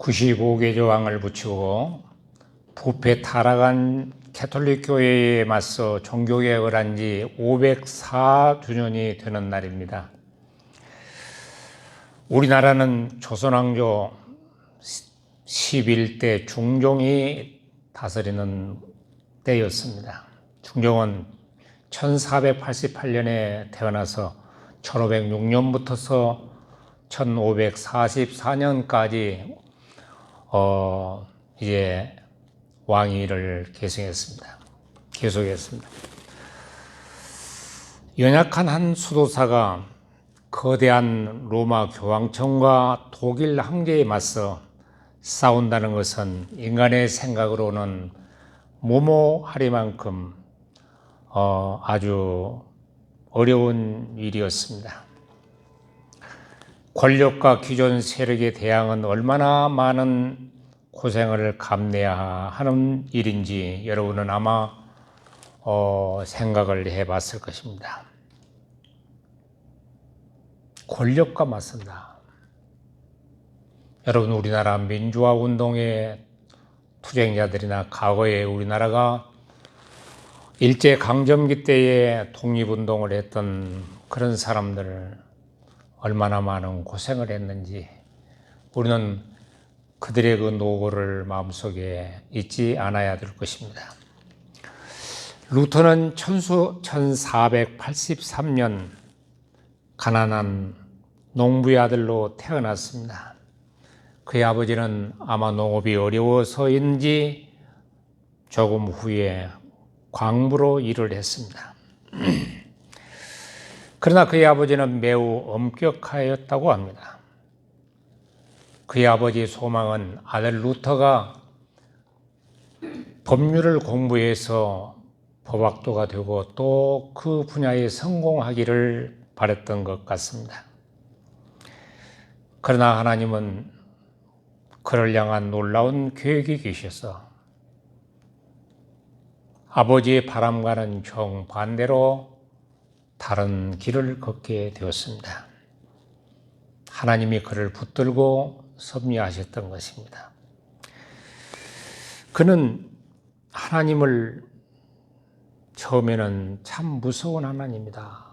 95개 조항을 붙이고 부패 타락한 캐톨릭 교회에 맞서 종교개혁을 한 지 504주년이 되는 날입니다. 우리나라는 조선왕조 11대 중종이 다스리는 때였습니다. 중종은 1488년에 태어나서 1506년부터서 1544년까지 이제 왕위를 계속했습니다. 연약한 한 수도사가 거대한 로마 교황청과 독일 황제에 맞서 싸운다는 것은 인간의 생각으로는 무모하리만큼 아주 어려운 일이었습니다. 권력과 기존 세력에 대항은 얼마나 많은 고생을 감내해야 하는 일인지 여러분은 아마 생각을 해봤을 것입니다. 권력과 맞선다. 여러분, 우리나라 민주화 운동의 투쟁자들이나 과거에 우리나라가 일제강점기 때에 독립운동을 했던 그런 사람들 얼마나 많은 고생을 했는지 우리는 그들의 그 노고를 마음속에 잊지 않아야 될 것입니다. 루터는 1483년 가난한 농부의 아들로 태어났습니다. 그의 아버지는 아마 농업이 어려워서인지 조금 후에 광부로 일을 했습니다. 그러나 그의 아버지는 매우 엄격하였다고 합니다. 그의 아버지의 소망은 아들 루터가 법률을 공부해서 법학도가 되고 또 그 분야에 성공하기를 바랬던 것 같습니다. 그러나 하나님은 그를 향한 놀라운 계획이 계셔서 아버지의 바람과는 정반대로 다른 길을 걷게 되었습니다. 하나님이 그를 붙들고 섭리하셨던 것입니다. 그는 하나님을 처음에는 참 무서운 하나님이다.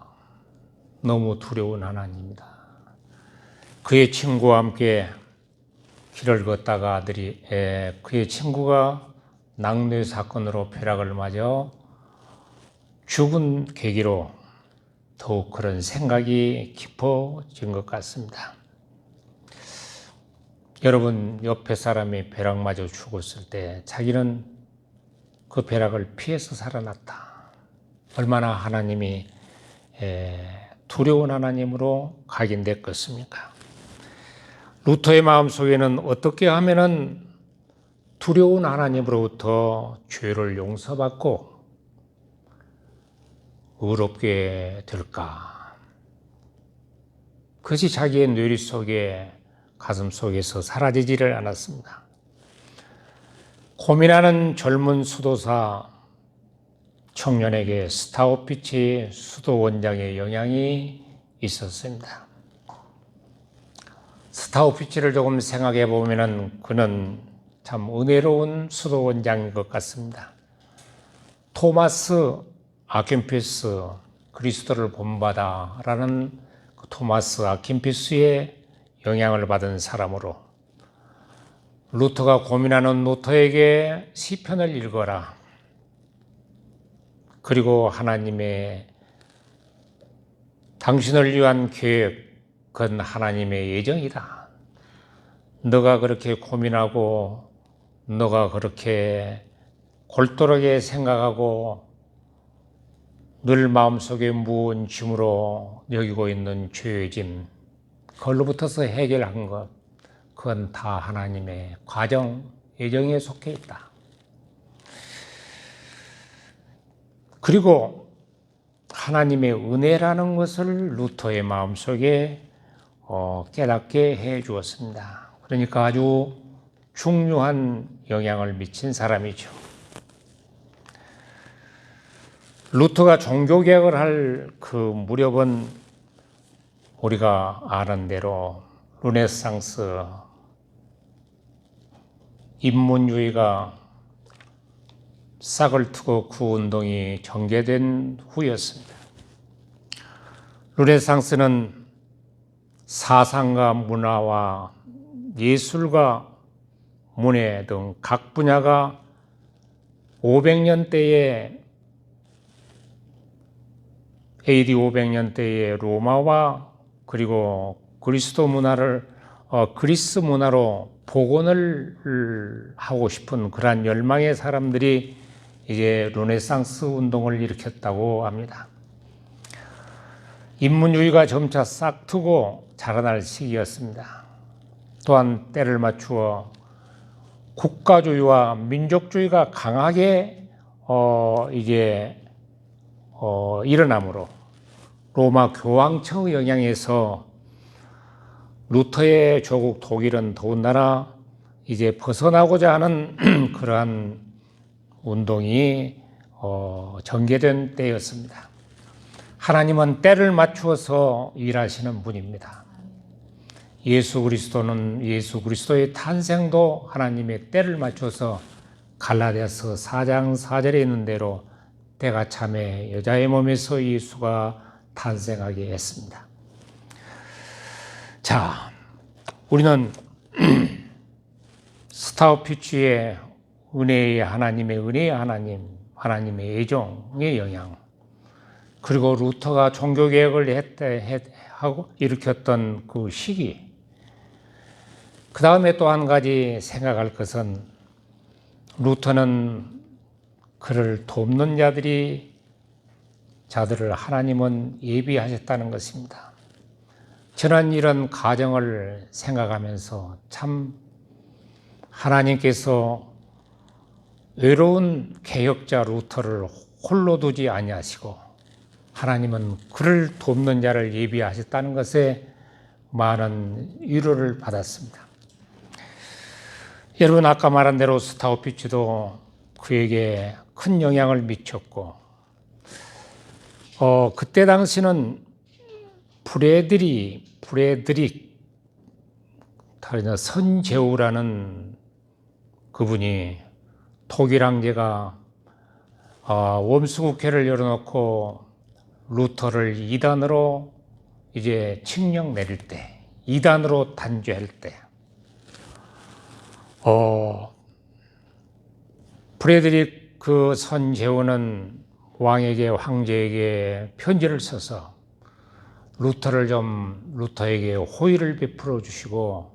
너무 두려운 하나님이다. 그의 친구와 함께 길을 걷다가 그의 친구가 낙뢰 사건으로 벼락을 맞아 죽은 계기로 더욱 그런 생각이 깊어진 것 같습니다. 여러분, 옆에 사람이 벼락 맞아 죽었을 때 자기는 그 벼락을 피해서 살아났다. 얼마나 하나님이 두려운 하나님으로 각인됐겠습니까? 루터의 마음속에는 어떻게 하면은 두려운 하나님으로부터 죄를 용서받고 의롭게 될까? 그것이 자기의 뇌리 속에 가슴 속에서 사라지지를 않았습니다. 고민하는 젊은 수도사 청년에게 스타우피치 수도원장의 영향이 있었습니다. 스타우피치를 조금 생각해 보면 그는 참 은혜로운 수도원장인 것 같습니다. 토마스 아퀴나스 그리스도를 본받아라는 그 토마스 아퀴나스의 영향을 받은 사람으로 루터가 고민하는 루터에게 시편을 읽어라. 그리고 하나님의 당신을 위한 계획은 하나님의 예정이다. 너가 그렇게 고민하고 너가 그렇게 골똘하게 생각하고 늘 마음속에 무거운 짐으로 여기고 있는 죄의 짐, 그걸로부터서 해결한 것, 그건 다 하나님의 과정, 예정에 속해 있다. 그리고 하나님의 은혜라는 것을 루터의 마음속에 깨닫게 해 주었습니다. 그러니까 아주 중요한 영향을 미친 사람이죠. 루터가 종교개혁을 할 그 무렵은 우리가 아는 대로 르네상스 인문주의가 싹을 트고 그 운동이 전개된 후였습니다. 르네상스는 사상과 문화와 예술과 문해 등 각 분야가 500년대에 AD 500년대에 로마와 그리고 그리스 문화로 복원을 하고 싶은 그러한 열망의 사람들이 이제 르네상스 운동을 일으켰다고 합니다. 인문주의가 점차 싹트고 자라날 시기였습니다. 또한 때를 맞추어 국가주의와 민족주의가 강하게 일어나므로 로마 교황청의 영향에서 루터의 조국 독일은 더군다나 이제 벗어나고자 하는 그러한 운동이 전개된 때였습니다. 하나님은 때를 맞추어서 일하시는 분입니다. 예수 그리스도의 탄생도 하나님의 때를 맞춰서 갈라디아서 4장 4절에 있는 대로 때가 참에 여자의 몸에서 예수가 탄생하게 했습니다. 자, 우리는 스타우피치의 하나님의 하나님의 애정의 영향, 그리고 루터가 종교개혁을 하고 일으켰던 그 시기, 그 다음에 또 한 가지 생각할 것은 루터는 그를 돕는 자들을 하나님은 예비하셨다는 것입니다. 저는 이런 가정을 생각하면서 참 하나님께서 외로운 개혁자 루터를 홀로 두지 아니하시고 하나님은 그를 돕는 자를 예비하셨다는 것에 많은 위로를 받았습니다. 여러분, 아까 말한 대로 스타우피치도 그에게 큰 영향을 미쳤고, 그때 당시는 프레드릭 선제우라는 그분이 독일 황제가 웜스국회를 열어놓고 루터를 이단으로 이제 칙령 내릴 때, 이단으로 단죄할 때, 프레드릭 그 선제우는 황제에게 편지를 써서 루터에게 호의를 베풀어 주시고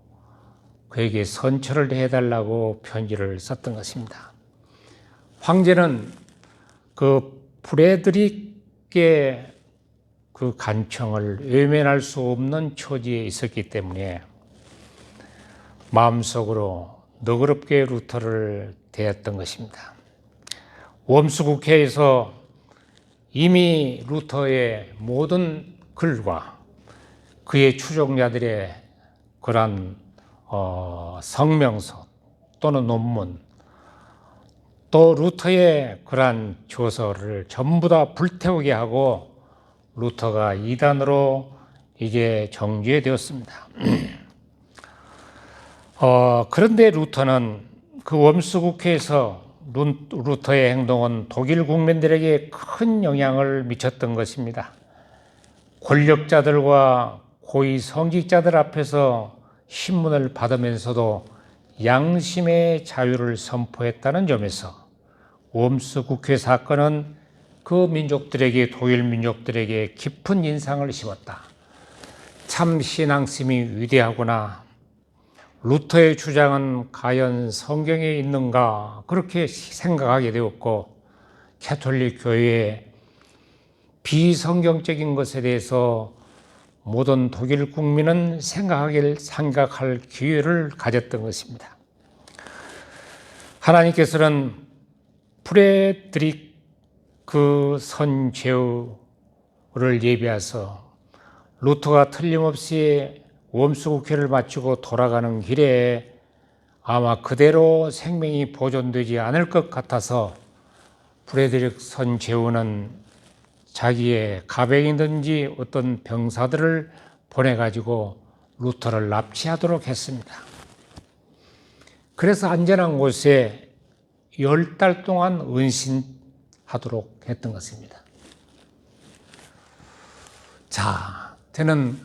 그에게 선처를 해달라고 편지를 썼던 것입니다. 황제는 그 프레드릭의 그 간청을 외면할 수 없는 처지에 있었기 때문에 마음속으로 너그럽게 루터를 대했던 것입니다. 웜스 국회에서 이미 루터의 모든 글과 그의 추종자들의 그러한 성명서 또는 논문, 또 루터의 그러한 조서를 전부 다 불태우게 하고 루터가 이단으로 이제 정죄되었습니다. 그런데 루터는 그 웜스 국회에서 루터의 행동은 독일 국민들에게 큰 영향을 미쳤던 것입니다. 권력자들과 고위 성직자들 앞에서 신문을 받으면서도 양심의 자유를 선포했다는 점에서 웜스 국회 사건은 독일 민족들에게 깊은 인상을 심었다. 참 신앙심이 위대하구나. 루터의 주장은 과연 성경에 있는가, 그렇게 생각하게 되었고, 가톨릭 교회의 비성경적인 것에 대해서 모든 독일 국민은 생각할 기회를 가졌던 것입니다. 하나님께서는 프레드릭 그 선제우를 예비하서 루터가 틀림없이 웜스 국회를 마치고 돌아가는 길에 아마 그대로 생명이 보존되지 않을 것 같아서 프레드릭 선제우는 자기의 가백이든지 어떤 병사들을 보내가지고 루터를 납치하도록 했습니다. 그래서 안전한 곳에 10달 동안 은신하도록 했던 것입니다. 자, 저는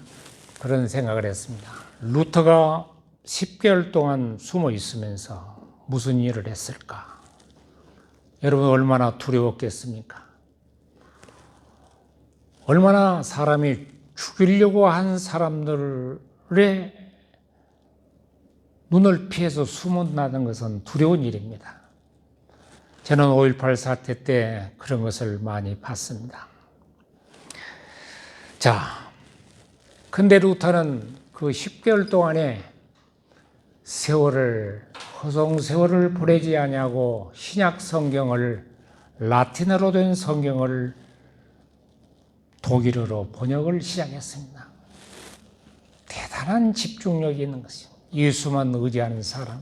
그런 생각을 했습니다. 루터가 10개월 동안 숨어 있으면서 무슨 일을 했을까? 여러분 얼마나 두려웠겠습니까? 얼마나 사람이 죽이려고 한 사람들의 눈을 피해서 숨어나는 것은 두려운 일입니다. 저는 5.18 사태 때 그런 것을 많이 봤습니다. 자, 근데 루터는 그 10개월 동안에 허송 세월을 보내지 아니하고 신약 성경을, 라틴어로 된 성경을 독일어로 번역을 시작했습니다. 대단한 집중력이 있는 것입니다. 예수만 의지하는 사람,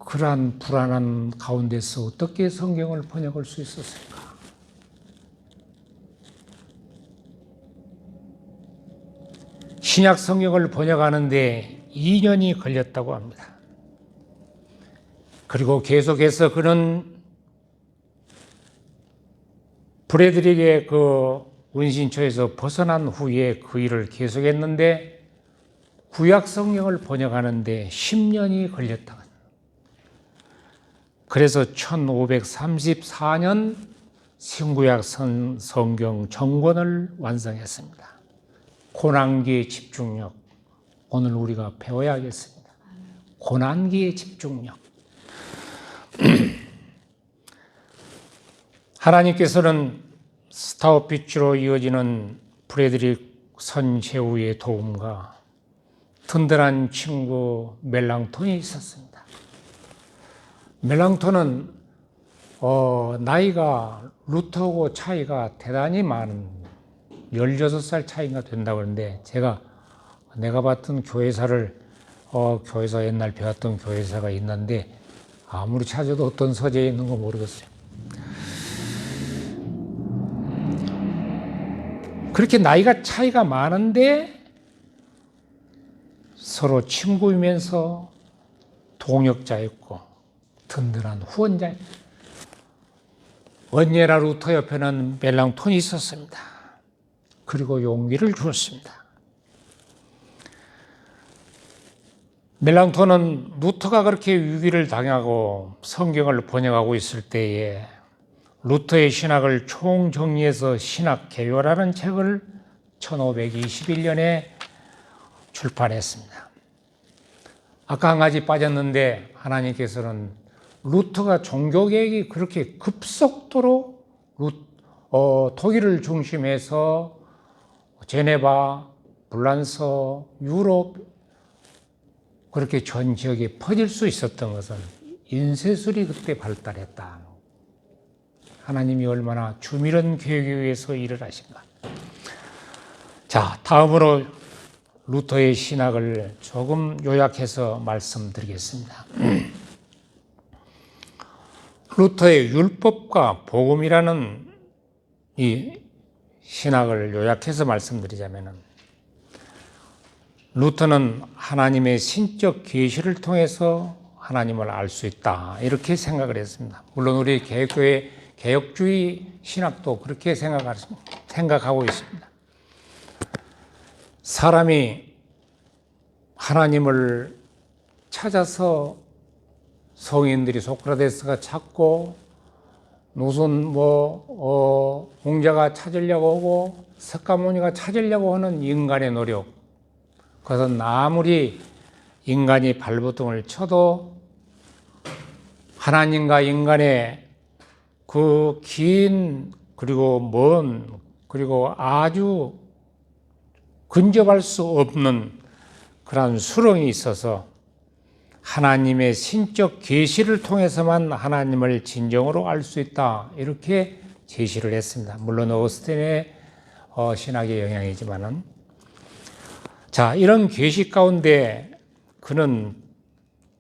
그러한 불안한 가운데서 어떻게 성경을 번역할 수 있었을까? 신약 성경을 번역하는데 2년이 걸렸다고 합니다. 그리고 계속해서 그는 브래들릭의 그 은신처에서 벗어난 후에 그 일을 계속했는데 구약 성경을 번역하는데 10년이 걸렸다. 그래서 1534년 신구약 성경 전권을 완성했습니다. 고난기의 집중력, 오늘 우리가 배워야겠습니다. 고난기의 집중력. 하나님께서는 스타우피츠로 이어지는 프레드릭 선제후의 도움과 든든한 친구 멜랑톤이 있었습니다. 멜랑톤은 나이가 루터하고 차이가 대단히 많은 16살 차이가 된다고 하는데 내가 봤던 교회사를 교회사 옛날 배웠던 교회사가 있는데 아무리 찾아도 어떤 서재에 있는 거 모르겠어요. 그렇게 나이가 차이가 많은데 서로 친구이면서 동역자였고 든든한 후원자였고 언예라 루터 옆에는 멜랑톤이 있었습니다. 그리고 용기를 주었습니다. 멜랑톤은 루터가 그렇게 위기를 당하고 성경을 번역하고 있을 때에 루터의 신학을 총정리해서 신학개요라는 책을 1521년에 출판했습니다. 아까 한 가지 빠졌는데 하나님께서는 루터가 종교개혁이 그렇게 급속도로 독일을 중심해서 제네바, 불란서, 유럽 그렇게 전 지역에 퍼질 수 있었던 것은 인쇄술이 그때 발달했다. 하나님이 얼마나 주밀한 계획에 의해서 일을 하신가. 자, 다음으로 루터의 신학을 조금 요약해서 말씀드리겠습니다. 루터의 율법과 복음이라는 이 신학을 요약해서 말씀드리자면 루터는 하나님의 신적 계시를 통해서 하나님을 알 수 있다 이렇게 생각을 했습니다. 물론 우리 개혁교회 개혁주의 신학도 그렇게 생각하고 있습니다. 사람이 하나님을 찾아서 성인들이 소크라테스가 찾고 무슨 공자가 찾으려고 하고 석가모니가 찾으려고 하는 인간의 노력, 그것은 아무리 인간이 발버둥을 쳐도 하나님과 인간의 그 긴 그리고 먼 그리고 아주 근접할 수 없는 그러한 수렁이 있어서 하나님의 신적 계시를 통해서만 하나님을 진정으로 알 수 있다 이렇게 제시를 했습니다. 물론 어거스틴의 신학의 영향이지만은 자, 이런 계시 가운데 그는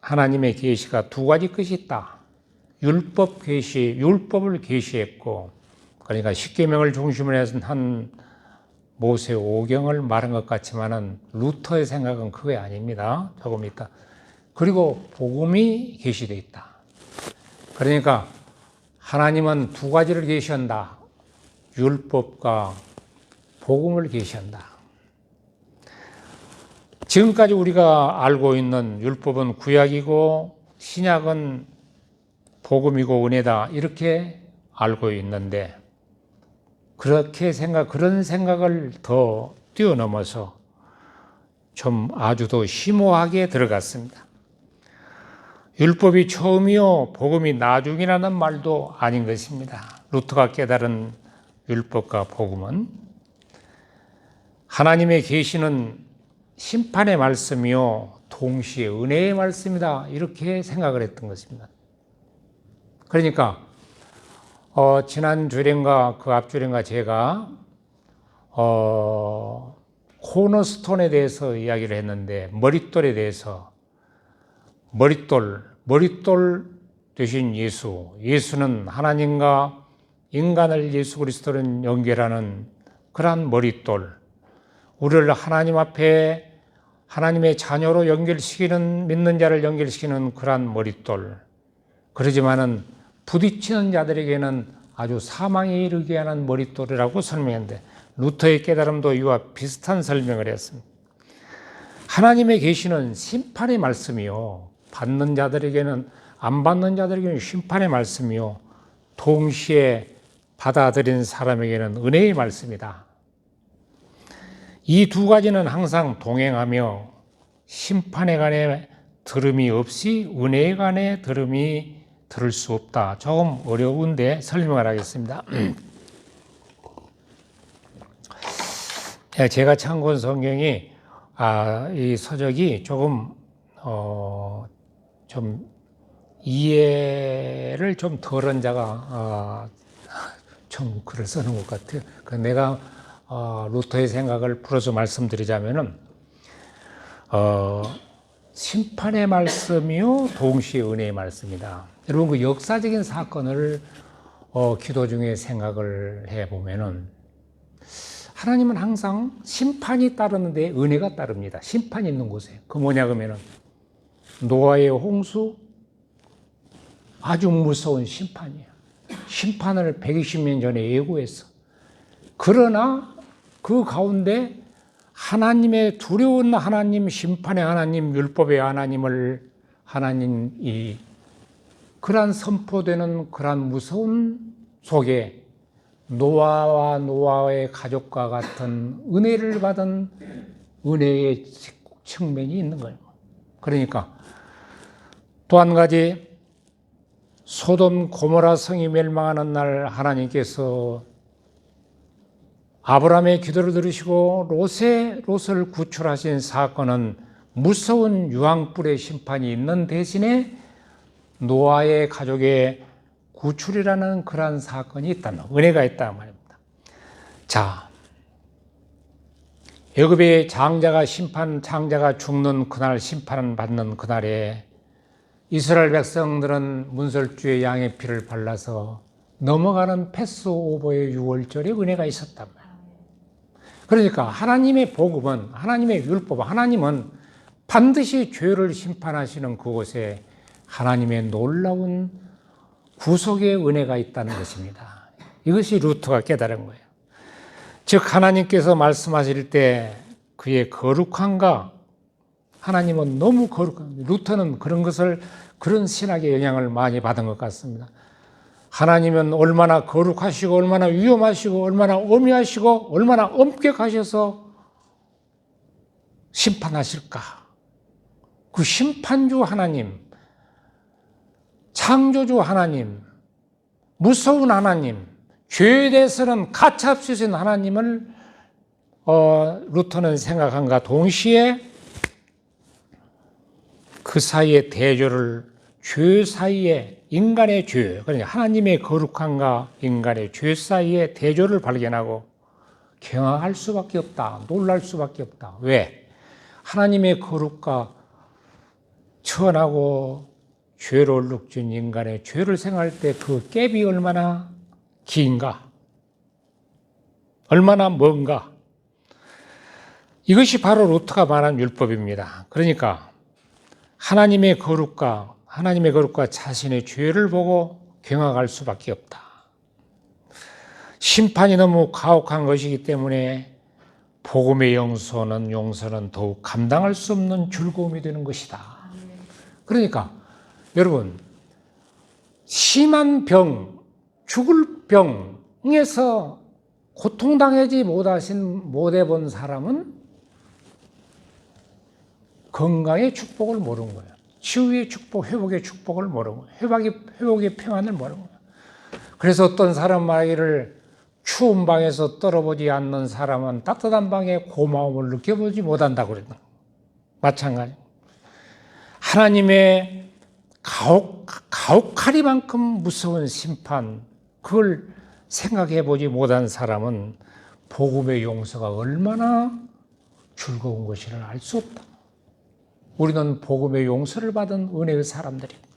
하나님의 계시가 두 가지 것이 있다. 율법 계시, 율법을 계시했고, 그러니까 십계명을 중심으로 해서 한 모세 오경을 말한 것 같지만은 루터의 생각은 그게 아닙니다. 조금 이따 그리고 복음이 계시되어 있다. 그러니까 하나님은 두 가지를 계시한다. 율법과 복음을 계시한다. 지금까지 우리가 알고 있는 율법은 구약이고 신약은 복음이고 은혜다 이렇게 알고 있는데 그런 생각을 더 뛰어넘어서 좀 아주 더 심오하게 들어갔습니다. 율법이 처음이요 복음이 나중이라는 말도 아닌 것입니다. 루터가 깨달은 율법과 복음은 하나님의 계시는 심판의 말씀이요 동시에 은혜의 말씀이다 이렇게 생각을 했던 것입니다. 그러니까 지난 주일인가 그 앞주일인가 제가 코너스톤에 대해서 이야기를 했는데 머릿돌에 대해서 머릿돌 되신 예수는 하나님과 인간을 예수 그리스도를 연결하는 그러한 머릿돌, 우리를 하나님 앞에 하나님의 자녀로 믿는 자를 연결시키는 그러한 머릿돌. 그러지만은 부딪히는 자들에게는 아주 사망에 이르게 하는 머릿돌이라고 설명했는데 루터의 깨달음도 이와 비슷한 설명을 했습니다. 하나님의 계시는 심판의 말씀이요. 받는 자들에게는 안 받는 자들에게는 심판의 말씀이요. 동시에 받아들인 사람에게는 은혜의 말씀이다. 이 두 가지는 항상 동행하며 심판에 관해 들음이 없이 은혜에 관해 들음이 들을 수 없다. 조금 어려운데 설명을 하겠습니다. 제가 참고한 성경이 이 서적이 조금 좀 이해를 좀 덜한 자가 좀 글을 쓰는 것 같아요. 내가 루터의 생각을 풀어서 말씀드리자면은 심판의 말씀이요 동시에 은혜의 말씀이다. 여러분 그 역사적인 사건을 기도 중에 생각을 해보면은 하나님은 항상 심판이 따르는데 은혜가 따릅니다. 심판이 있는 곳에. 그 뭐냐 그러면은 노아의 홍수 아주 무서운 심판이에요. 심판을 120년 전에 예고했어. 그러나 그 가운데 하나님의 두려운 하나님, 심판의 하나님, 율법의 하나님이 그러한 선포되는 그러한 무서운 속에 노아와 노아의 가족과 같은 은혜를 받은 은혜의 측면이 있는 거예요. 그러니까 또 한 가지 소돔 고모라 성이 멸망하는 날 하나님께서 아브라함의 기도를 들으시고 롯을 구출하신 사건은 무서운 유황불의 심판이 있는 대신에 노아의 가족의 구출이라는 그러한 사건이 있다는 은혜가 있다 말입니다. 자, 애굽의 장자가 죽는 그날 심판받는 그날에 이스라엘 백성들은 문설주에 양의 피를 발라서 넘어가는 패스오버의 유월절에 은혜가 있었단 말이에요. 그러니까 하나님의 복음은 하나님의 율법, 하나님은 반드시 죄를 심판하시는 그곳에 하나님의 놀라운 구속의 은혜가 있다는 것입니다. 이것이 루터가 깨달은 거예요. 즉 하나님께서 말씀하실 때 그의 거룩함과 하나님은 너무 거룩한, 루터는 그런 신학의 영향을 많이 받은 것 같습니다. 하나님은 얼마나 거룩하시고 얼마나 위험하시고 얼마나 엄미하시고 얼마나 엄격하셔서 심판하실까. 그 심판주 하나님, 창조주 하나님, 무서운 하나님, 죄에 대해서는 가차없으신 하나님을 루터는 생각한가 동시에 그 사이에 대조를 죄 사이에 인간의 죄, 그러니까 하나님의 거룩함과 인간의 죄 사이에 대조를 발견하고 경악할 수밖에 없다. 놀랄 수밖에 없다. 왜? 하나님의 거룩과 천하고 죄로 얼룩진 인간의 죄를 생각할 때 그 갭이 얼마나 긴가? 얼마나 먼가? 이것이 바로 루터가 말한 율법입니다. 그러니까 하나님의 거룩과 자신의 죄를 보고 경악할 수밖에 없다. 심판이 너무 가혹한 것이기 때문에 복음의 용서는 더욱 감당할 수 없는 즐거움이 되는 것이다. 그러니까 여러분, 심한 병, 죽을 병에서 고통당하지 못해 본 사람은 건강의 축복을 모르는 거예요. 치유의 축복, 회복의 축복을 모르는 거예요. 회복의 평안을 모르는 거예요. 그래서 어떤 사람 말하기를 추운 방에서 떨어보지 않는 사람은 따뜻한 방의 고마움을 느껴보지 못한다고 그랬던 거예요. 마찬가지. 하나님의 가혹하리만큼 무서운 심판, 그걸 생각해 보지 못한 사람은 복음의 용서가 얼마나 즐거운 것인지를 알 수 없다. 우리는 복음의 용서를 받은 은혜의 사람들입니다.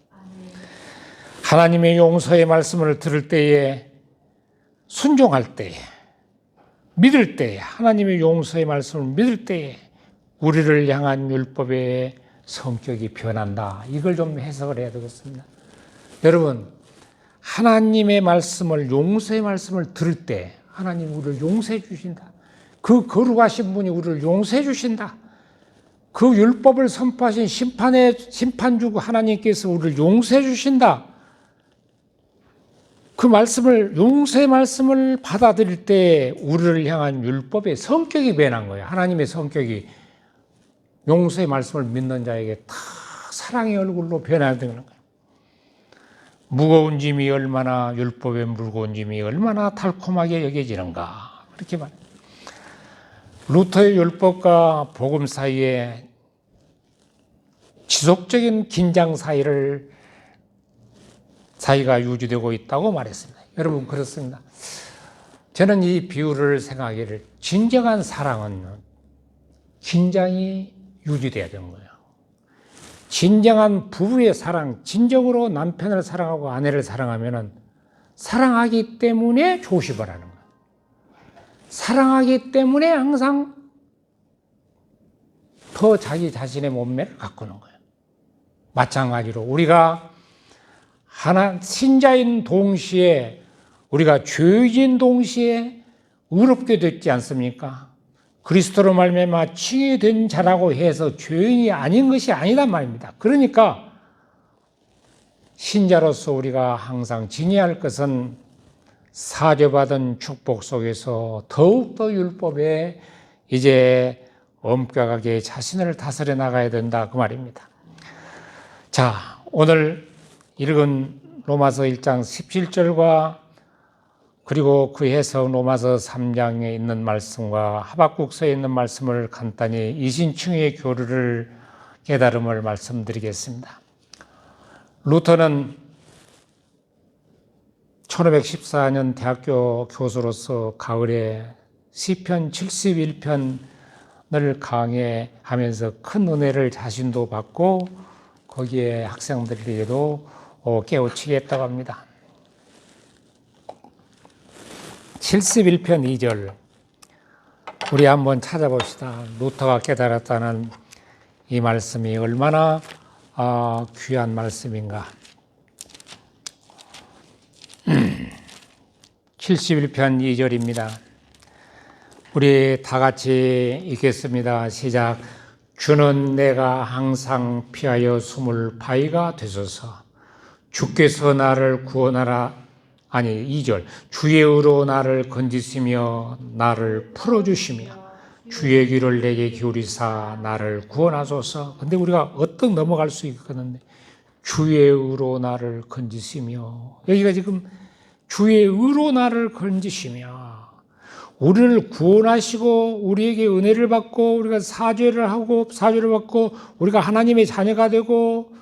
하나님의 용서의 말씀을 들을 때에, 순종할 때에, 믿을 때에, 하나님의 용서의 말씀을 믿을 때에 우리를 향한 율법의 성격이 변한다. 이걸 좀 해석을 해야 되겠습니다. 여러분, 하나님의 말씀을, 용서의 말씀을 들을 때 하나님 우리를 용서해 주신다. 그 거룩하신 분이 우리를 용서해 주신다. 그 율법을 선포하신 심판주고 하나님께서 우리를 용서해 주신다. 그 말씀을, 용서의 말씀을 받아들일 때 우리를 향한 율법의 성격이 변한 거예요. 하나님의 성격이 용서의 말씀을 믿는 자에게 다 사랑의 얼굴로 변해야 되는 거예요. 무거운 짐이 얼마나, 율법의 무거운 짐이 얼마나 달콤하게 여겨지는가. 그렇게 말해요. 루터의 율법과 복음 사이에 지속적인 긴장 사이가 유지되고 있다고 말했습니다. 여러분, 그렇습니다. 저는 이 비유를 생각하기를, 진정한 사랑은 긴장이 유지돼야 되는 거예요. 진정한 부부의 사랑, 진정으로 남편을 사랑하고 아내를 사랑하면 사랑하기 때문에 조심을 하는 거예요. 사랑하기 때문에 항상 더 자기 자신의 몸매를 가꾸는 거예요. 마찬가지로 우리가 신자인 동시에, 우리가 죄인 동시에 의롭게 됐지 않습니까? 그리스도로 말미암아 칭이 된 자라고 해서 죄인이 아닌 것이 아니란 말입니다. 그러니까 신자로서 우리가 항상 지녀야 할 것은 사죄받은 축복 속에서 더욱더 율법에 이제 엄격하게 자신을 다스려 나가야 된다, 그 말입니다. 자, 오늘 읽은 로마서 1장 17절과 그리고 그 해석 로마서 3장에 있는 말씀과 하박국서에 있는 말씀을 간단히 이신충의 교류를, 깨달음을 말씀드리겠습니다. 루터는 1514년 대학교 교수로서 가을에 시편 71편을 강해하면서 큰 은혜를 자신도 받고 거기에 학생들에게도 깨우치게 했다고 합니다. 71편 2절 우리 한번 찾아봅시다. 루터가 깨달았다는 이 말씀이 얼마나 귀한 말씀인가. 71편 2절입니다. 우리 다 같이 읽겠습니다. 시작. 주는 내가 항상 피하여 숨을 바위가 되소서. 주께서 나를 구원하라. 2절. 주의 의로 나를 건지시며 나를 풀어주시며 주의 귀를 내게 기울이사 나를 구원하소서. 근데 우리가 어떻게 넘어갈 수 있거든요. 주의 의로 나를 건지시며, 여기가 지금 주의 의로 나를 건지시며, 우리를 구원하시고 우리에게 은혜를 받고 우리가 사죄를 받고 우리가 하나님의 자녀가 되고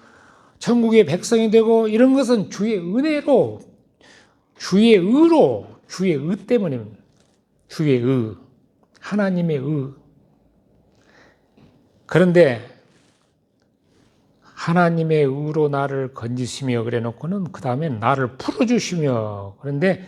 천국의 백성이 되고, 이런 것은 주의 은혜로, 주의 의로, 주의 의 때문입니다. 주의 의, 하나님의 의. 그런데 하나님의 의로 나를 건지시며 그래 놓고는 그 다음에 나를 풀어주시며, 그런데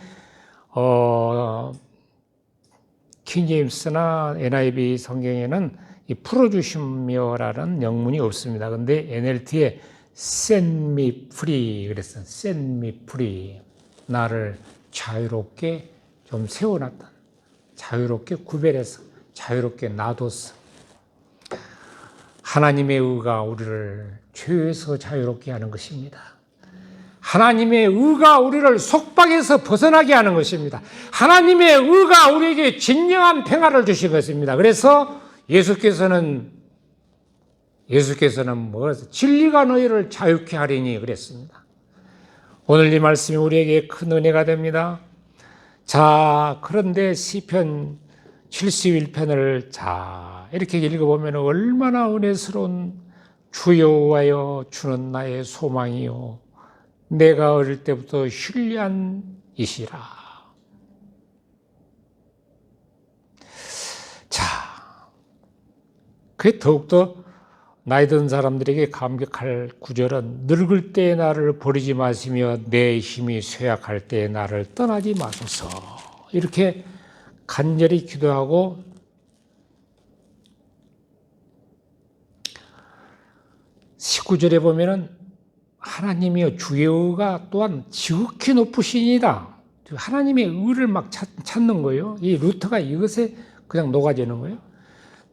킹제임스나 NIV 성경에는 이 풀어주시며라는 영문이 없습니다. 근데 NLT에 set me free 그랬어요. set me free. 나를 자유롭게 좀 세워놨다. 자유롭게 구별해서 자유롭게 놔뒀어. 하나님의 의가 우리를 죄에서 자유롭게 하는 것입니다. 하나님의 의가 우리를 속박에서 벗어나게 하는 것입니다. 하나님의 의가 우리에게 진정한 평화를 주신 것입니다. 그래서 예수께서는 진리가 너희를 자유케 하리니 그랬습니다. 오늘 이 말씀이 우리에게 큰 은혜가 됩니다. 자, 그런데 시편 71편을 자 이렇게 읽어보면 얼마나 은혜스러운 주 여호와여 주는 나의 소망이요 내가 어릴 때부터 신뢰한이시라. 자, 그게 더욱더 나이 든 사람들에게 감격할 구절은 늙을 때의 나를 버리지 마시며 내 힘이 쇠약할 때의 나를 떠나지 마소서. 이렇게 간절히 기도하고 19절에 보면은 하나님이여 주의 의가 또한 지극히 높으시니이다. 하나님의 의를 막 찾는 거예요. 이 루터가 이것에 그냥 녹아지는 거예요.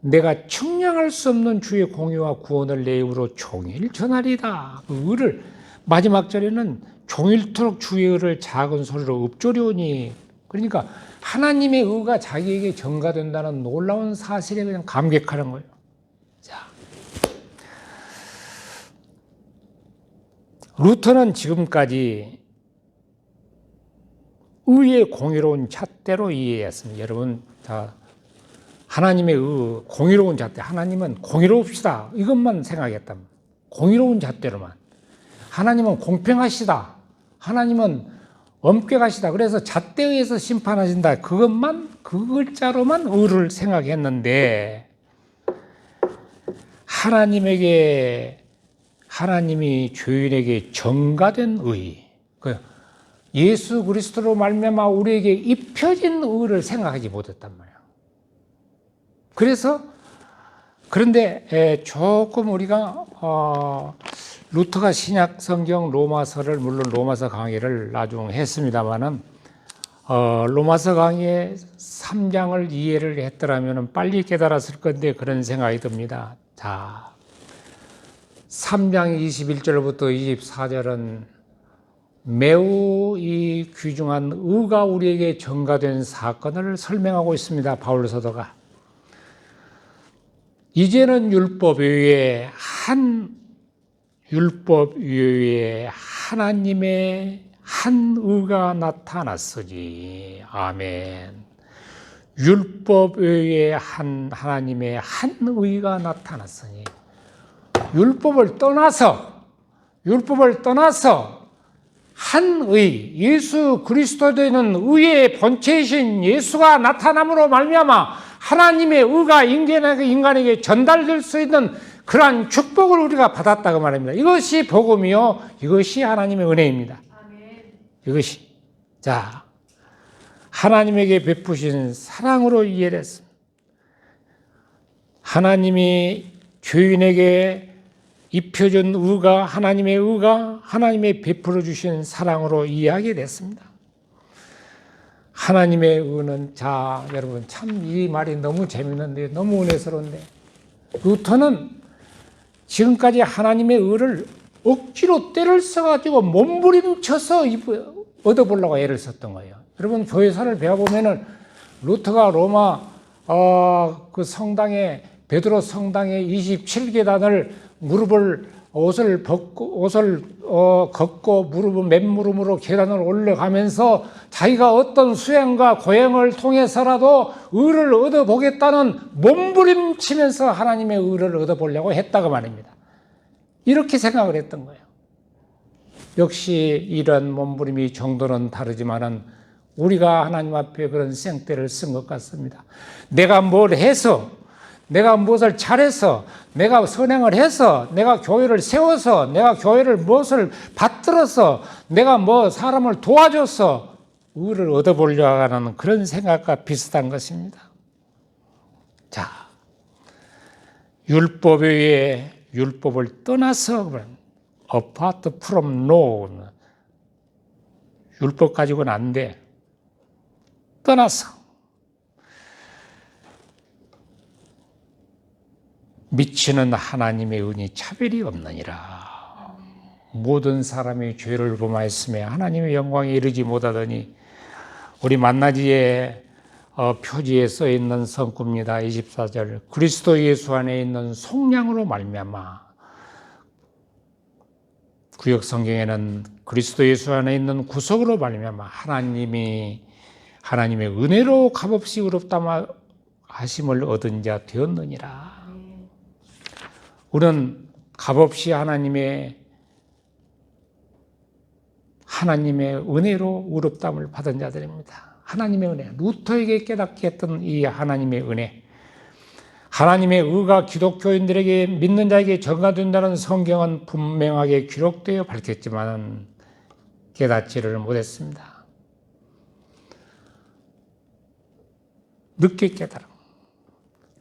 내가 측량할 수 없는 주의 공의와 구원을 내 입으로 종일 전하리다. 그 의를 마지막 절에는 종일토록 주의 의를 작은 소리로 읊조리오니 그러니까 하나님의 의가 자기에게 전가된다는 놀라운 사실에 그냥 감격하는 거예요. 자, 루터는 지금까지 의의 공의로운 잣대로 이해했습니다. 여러분 다 하나님의 의, 공의로운 잣대, 하나님은 공의로웁시다 이것만 생각했단 말이에요. 공의로운 잣대로만. 하나님은 공평하시다. 하나님은 엄격하시다. 그래서 잣대에 의해서 심판하신다. 그것만 그 글자로만 의를 생각했는데 하나님이 죄인에게 전가된 의, 예수 그리스도로 말미암아 우리에게 입혀진 의를 생각하지 못했단 말이에요. 그런데 조금 우리가 루터가 신약 성경 로마서를 물론 로마서 강의를 나중 했습니다만은 로마서 강의의 3장을 이해를 했더라면 빨리 깨달았을 건데 그런 생각이 듭니다. 자, 3장 21절부터 24절은 매우 이 귀중한 의가 우리에게 전가된 사건을 설명하고 있습니다. 바울 사도가. 이제는 율법 외에 하나님의 한 의가 나타났으니 아멘. 율법 외에 하나님의 한 의가 나타났으니 율법을 떠나서 한 의, 예수 그리스도 되는 의의 본체이신 예수가 나타남으로 말미암아 하나님의 의가 인간에게 전달될 수 있는 그러한 축복을 우리가 받았다고 말합니다. 이것이 복음이요, 이것이 하나님의 은혜입니다. 이것이 자 하나님에게 베푸신 사랑으로 이해했습니다. 하나님이 죄인에게 입혀준 의가 하나님의 의가 하나님의 베풀어 주신 사랑으로 이해하게 됐습니다. 하나님의 의는 자 여러분 참 이 말이 너무 재밌는데 너무 은혜스러운데 루터는 지금까지 하나님의 의를 억지로 때를 써가지고 몸부림쳐서 얻어보려고 애를 썼던 거예요. 여러분 교회사를 배워보면은 루터가 로마 그 성당에 베드로 성당에 27계단을 옷을 걷고 무릎을 맨무릎으로 계단을 올라가면서 자기가 어떤 수행과 고행을 통해서라도 의를 얻어보겠다는 몸부림치면서 하나님의 의를 얻어보려고 했다고 말입니다. 이렇게 생각을 했던 거예요. 역시 이런 몸부림이 정도는 다르지만은 우리가 하나님 앞에 그런 생떼를 쓴 것 같습니다. 내가 뭘 해서 내가 무엇을 잘해서 내가 선행을 해서 내가 교회를 세워서 내가 교회를 무엇을 받들어서 내가 뭐 사람을 도와줘서 의를 얻어보려고 하는 그런 생각과 비슷한 것입니다. 자, 율법 외에 율법을 떠나서 apart from law, 율법 가지고는 안 돼. 떠나서 미치는 하나님의 은이 차별이 없느니라. 모든 사람이 죄를 범하였으며 하나님의 영광에 이르지 못하더니, 우리 만나지의 표지에 써 있는 성구입니다. 24절. 그리스도 예수 안에 있는 속량으로 말미암아. 구역 성경에는 그리스도 예수 안에 있는 구속으로 말미암아 하나님의 은혜로 값없이 의롭다 하심을 얻은 자 되었느니라. 우리는 값없이 하나님의 은혜로 의롭다함을 받은 자들입니다. 하나님의 은혜, 루터에게 깨닫게 했던 이 하나님의 은혜, 하나님의 의가 기독교인들에게 믿는 자에게 전가된다는 성경은 분명하게 기록되어 밝혔지만 깨닫지를 못했습니다. 늦게 깨달음.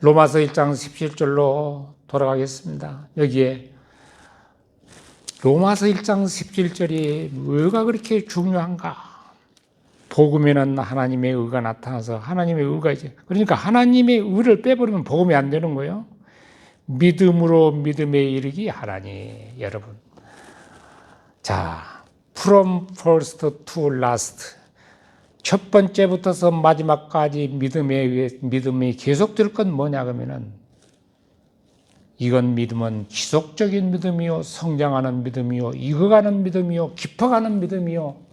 로마서 1장 17절로 돌아가겠습니다. 여기에 로마서 1장 17절이 뭐가 그렇게 중요한가? 복음에는 하나님의 의가 나타나서 하나님의 의가 이제, 그러니까 하나님의 의를 빼버리면 복음이 안 되는 거예요. 믿음으로 믿음에 이르기 하라니. 여러분, 자, from first to last, 첫 번째부터서 마지막까지 믿음이 계속될 건 뭐냐 그러면은, 이건 믿음은 지속적인 믿음이요, 성장하는 믿음이요, 익어가는 믿음이요, 깊어가는 믿음이요,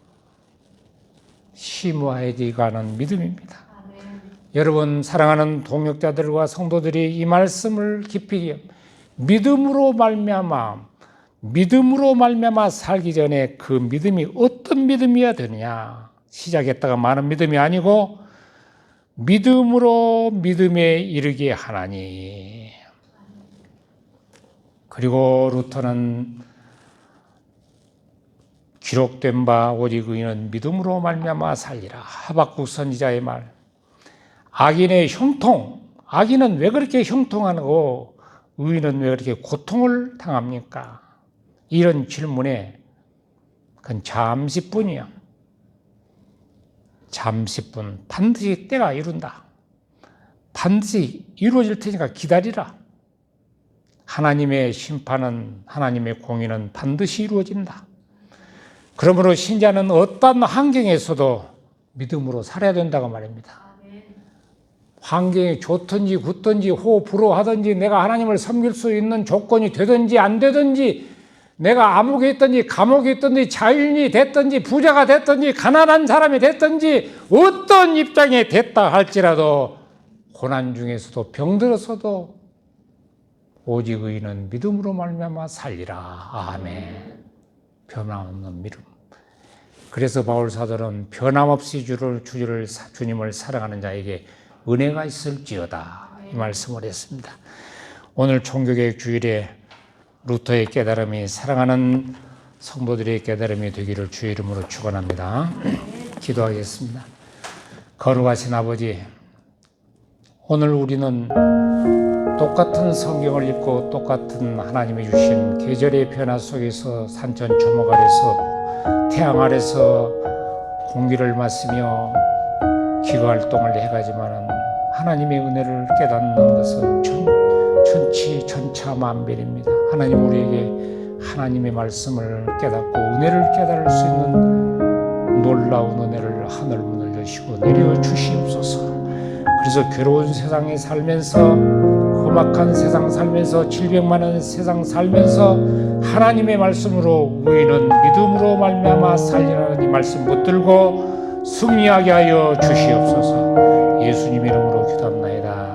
심화해지가는 믿음입니다. 아멘. 여러분, 사랑하는 동역자들과 성도들이 이 말씀을 깊이 믿음으로 말미암아 살기 전에 그 믿음이 어떤 믿음이어야 되느냐, 시작했다가 많은 믿음이 아니고 믿음으로 믿음에 이르게 하나니. 그리고 루터는 기록된 바 오직 의인은 믿음으로 말미암아 살리라. 하박국 선지자의 말. 악인의 형통, 악인은 왜 그렇게 형통하고 의인은 왜 그렇게 고통을 당합니까? 이런 질문에 그건 잠시뿐이야. 잠시뿐. 반드시 때가 이룬다. 반드시 이루어질 테니까 기다리라. 하나님의 심판은, 하나님의 공의는 반드시 이루어진다. 그러므로 신자는 어떤 환경에서도 믿음으로 살아야 된다고 말입니다. 환경이 좋든지 굳든지 호불호하든지 내가 하나님을 섬길 수 있는 조건이 되든지 안 되든지, 내가 암흑에 있든지 감옥에 있든지 자유인이 됐든지 부자가 됐든지 가난한 사람이 됐든지 어떤 입장에 됐다 할지라도 고난 중에서도 병들어서도 오직 의인은 믿음으로 말미암아 살리라. 아멘. 변함없는 믿음. 그래서 바울 사도는 변함없이 주님을 사랑하는 자에게 은혜가 있을지어다, 이 말씀을 했습니다. 오늘 총교개혁 주일에 루터의 깨달음이 사랑하는 성도들의 깨달음이 되기를 주의 이름으로 축원합니다. 기도하겠습니다. 거룩하신 아버지, 오늘 우리는 똑같은 성경을 읽고 똑같은 하나님이 주신 계절의 변화 속에서 산천 초목 아래서 태양 아래서 공기를 마시며 기도 활동을 해가지만 하나님의 은혜를 깨닫는 것은 천차만별입니다. 하나님, 우리에게 하나님의 말씀을 깨닫고 은혜를 깨달을 수 있는 놀라운 은혜를 하늘 문을 여시고 내려 주시옵소서. 그래서 괴로운 세상에 살면서, 험악한 세상 살면서, 질병 많은 세상 살면서 하나님의 말씀으로 의인은 믿음으로 말미암아 살리라는 이 말씀 붙들고 승리하게 하여 주시옵소서. 예수님 이름으로 기도합나이다.